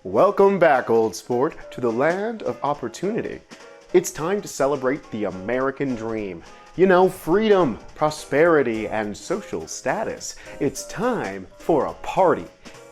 Welcome back, old sport, to the land of opportunity. It's time to celebrate the American dream. You know, freedom, prosperity, and social status. It's time for a party.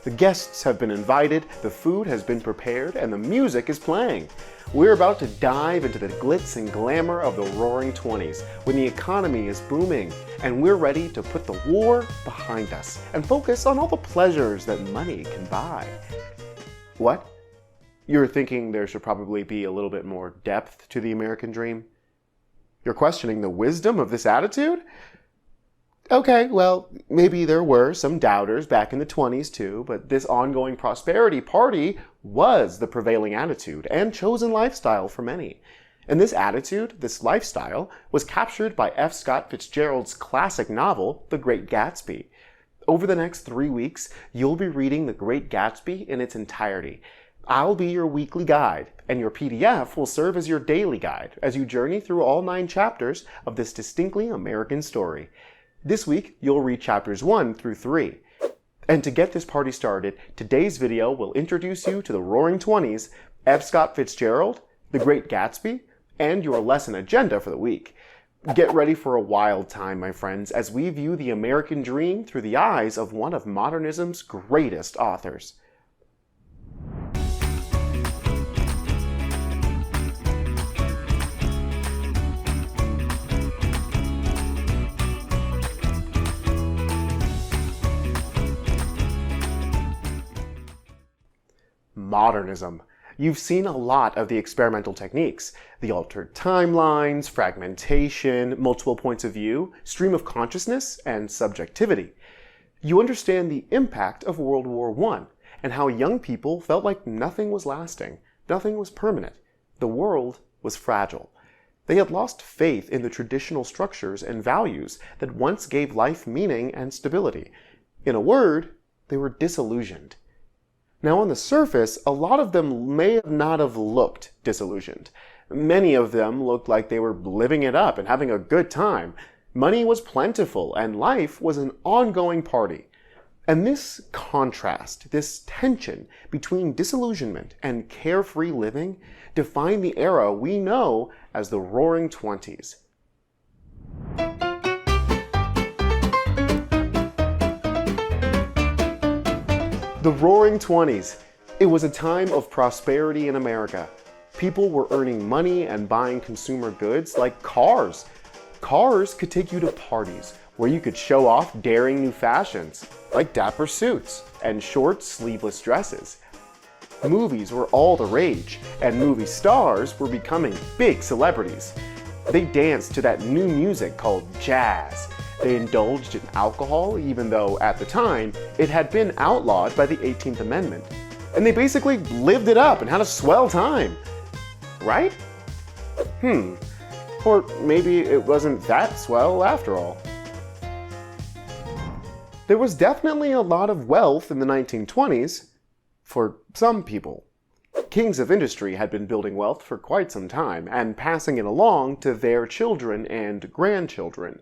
The guests have been invited, the food has been prepared, and the music is playing. We're about to dive into the glitz and glamour of the Roaring '20s, when the economy is booming, and we're ready to put the war behind us and focus on all the pleasures that money can buy. What? You're thinking there should probably be a little bit more depth to the American dream? You're questioning the wisdom of this attitude? Okay, well, maybe there were some doubters back in the '20s too, but this ongoing prosperity party was the prevailing attitude and chosen lifestyle for many. And this attitude, this lifestyle, was captured by F. Scott Fitzgerald's classic novel, The Great Gatsby. Over the next 3 weeks, you'll be reading The Great Gatsby in its entirety. I'll be your weekly guide, and your PDF will serve as your daily guide as you journey through all 9 chapters of this distinctly American story. This week, you'll read chapters 1 through 3. And to get this party started, today's video will introduce you to the Roaring '20s, F. Scott Fitzgerald, The Great Gatsby, and your lesson agenda for the week. Get ready for a wild time, my friends, as we view the American dream through the eyes of one of modernism's greatest authors. Modernism. You've seen a lot of the experimental techniques, the altered timelines, fragmentation, multiple points of view, stream of consciousness, and subjectivity. You understand the impact of World War I and how young people felt like nothing was lasting, nothing was permanent. The world was fragile. They had lost faith in the traditional structures and values that once gave life meaning and stability. In a word, they were disillusioned. Now, on the surface, a lot of them may not have looked disillusioned. Many of them looked like they were living it up and having a good time. Money was plentiful, and life was an ongoing party. And this contrast, this tension between disillusionment and carefree living defined the era we know as the Roaring '20s. The Roaring '20s. It was a time of prosperity in America. People were earning money and buying consumer goods like cars. Cars could take you to parties where you could show off daring new fashions, like dapper suits and short sleeveless dresses. Movies were all the rage, and movie stars were becoming big celebrities. They danced to that new music called jazz. They indulged in alcohol, even though, at the time, it had been outlawed by the 18th Amendment. And they basically lived it up and had a swell time. Right? Or maybe it wasn't that swell after all. There was definitely a lot of wealth in the 1920s, for some people. Kings of industry had been building wealth for quite some time and passing it along to their children and grandchildren.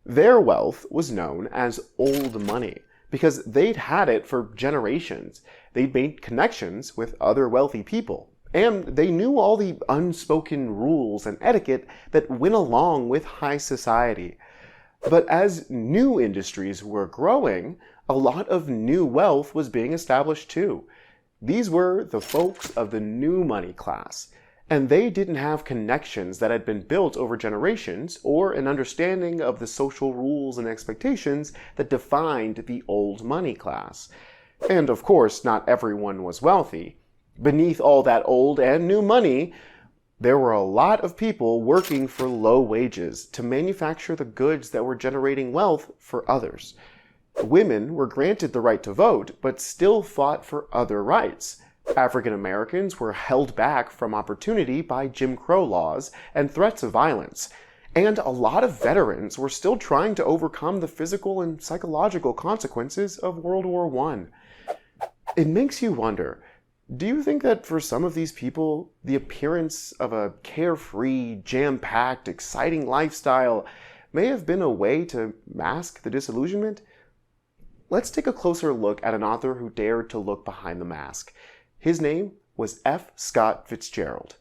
Their wealth was known as old money because they'd had it for generations. They'd made connections with other wealthy people, and they knew all the unspoken rules and etiquette that went along with high society. But as new industries were growing, a lot of new wealth was being established too. These were the folks of the new money class. And they didn't have connections that had been built over generations or an understanding of the social rules and expectations that defined the old money class. And of course, not everyone was wealthy. Beneath all that old and new money, there were a lot of people working for low wages to manufacture the goods that were generating wealth for others. Women were granted the right to vote, but still fought for other rights. African Americans were held back from opportunity by Jim Crow laws and threats of violence. And a lot of veterans were still trying to overcome the physical and psychological consequences of World War I. It makes you wonder, do you think that for some of these people, the appearance of a carefree, jam-packed, exciting lifestyle may have been a way to mask the disillusionment? Let's take a closer look at an author who dared to look behind the mask. His name was F. Scott Fitzgerald.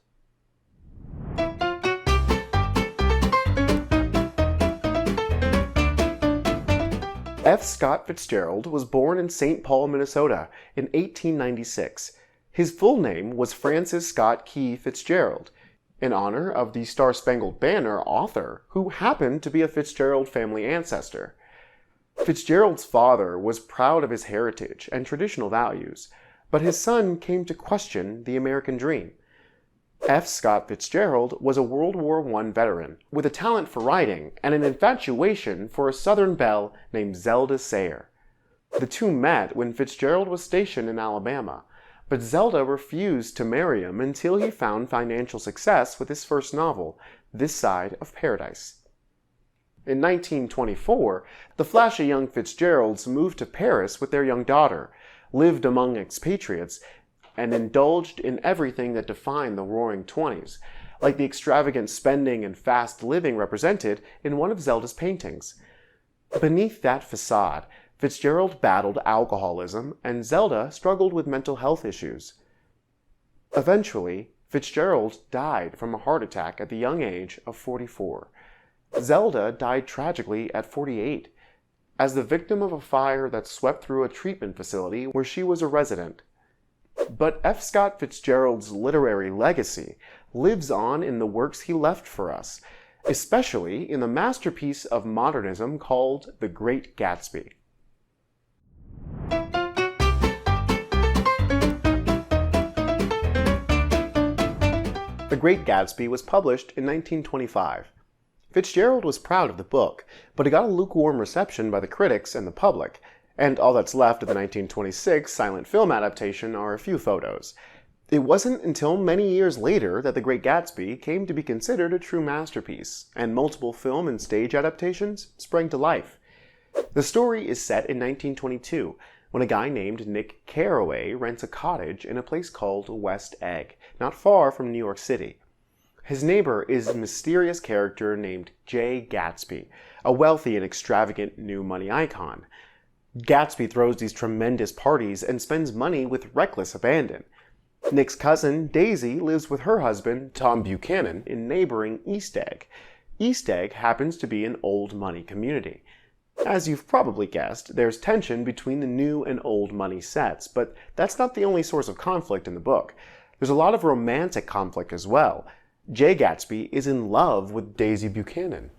F. Scott Fitzgerald was born in St. Paul, Minnesota in 1896. His full name was Francis Scott Key Fitzgerald, in honor of the Star-Spangled Banner author who happened to be a Fitzgerald family ancestor. Fitzgerald's father was proud of his heritage and traditional values, but his son came to question the American dream. F. Scott Fitzgerald was a World War I veteran with a talent for writing and an infatuation for a Southern belle named Zelda Sayre. The two met when Fitzgerald was stationed in Alabama, but Zelda refused to marry him until he found financial success with his first novel, This Side of Paradise. In 1924, the flashy young Fitzgeralds moved to Paris with their young daughter, lived among expatriates, and indulged in everything that defined the Roaring Twenties, like the extravagant spending and fast living represented in one of Zelda's paintings. Beneath that facade, Fitzgerald battled alcoholism, and Zelda struggled with mental health issues. Eventually, Fitzgerald died from a heart attack at the young age of 44. Zelda died tragically at 48, as the victim of a fire that swept through a treatment facility where she was a resident. But F. Scott Fitzgerald's literary legacy lives on in the works he left for us, especially in the masterpiece of modernism called The Great Gatsby. The Great Gatsby was published in 1925. Fitzgerald was proud of the book, but it got a lukewarm reception by the critics and the public, and all that's left of the 1926 silent film adaptation are a few photos. It wasn't until many years later that The Great Gatsby came to be considered a true masterpiece, and multiple film and stage adaptations sprang to life. The story is set in 1922, when a guy named Nick Carraway rents a cottage in a place called West Egg, not far from New York City. His neighbor is a mysterious character named J. Gatsby, a wealthy and extravagant new money icon. Gatsby throws these tremendous parties and spends money with reckless abandon. Nick's cousin, Daisy, lives with her husband, Tom Buchanan, in neighboring East Egg. East Egg happens to be an old money community. As you've probably guessed, there's tension between the new and old money sets, but that's not the only source of conflict in the book. There's a lot of romantic conflict as well. Jay Gatsby is in love with Daisy Buchanan.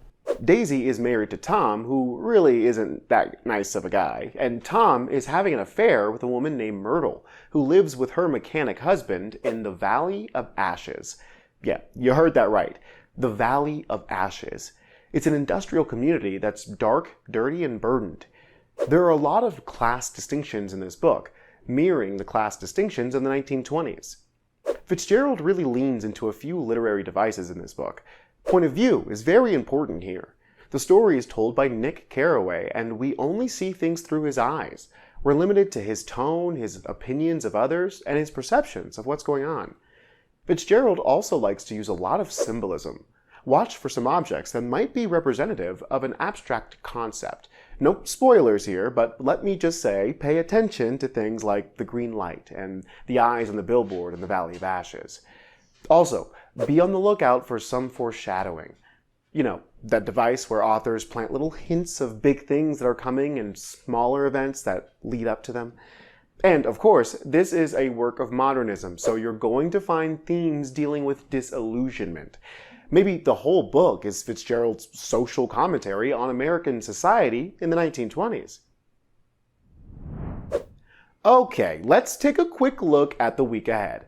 Daisy is married to Tom, who really isn't that nice of a guy, and Tom is having an affair with a woman named Myrtle, who lives with her mechanic husband in the Valley of Ashes. Yeah, you heard that right. The Valley of Ashes. It's an industrial community that's dark, dirty, and burdened. There are a lot of class distinctions in this book, mirroring the class distinctions in the 1920s. Fitzgerald really leans into a few literary devices in this book. Point of view is very important here. The story is told by Nick Carraway, and we only see things through his eyes. We're limited to his tone, his opinions of others, and his perceptions of what's going on. Fitzgerald also likes to use a lot of symbolism. Watch for some objects that might be representative of an abstract concept. No spoilers here, but let me just say, pay attention to things like the green light and the eyes on the billboard in the Valley of Ashes. Also, be on the lookout for some foreshadowing. You know, that device where authors plant little hints of big things that are coming and smaller events that lead up to them. And, of course, this is a work of modernism, so you're going to find themes dealing with disillusionment. Maybe the whole book is Fitzgerald's social commentary on American society in the 1920s. Okay, let's take a quick look at the week ahead.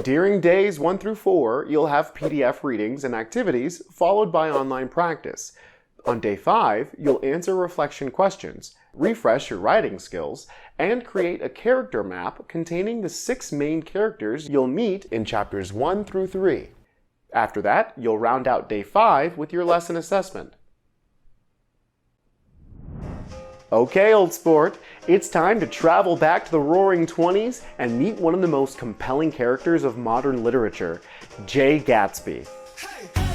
During days 1 through 4, you'll have PDF readings and activities followed by online practice. On day 5, you'll answer reflection questions, refresh your writing skills, and create a character map containing the 6 main characters you'll meet in chapters 1 through 3. After that, you'll round out day 5 with your lesson assessment. Okay, old sport, it's time to travel back to the Roaring Twenties and meet one of the most compelling characters of modern literature, Jay Gatsby. Hey.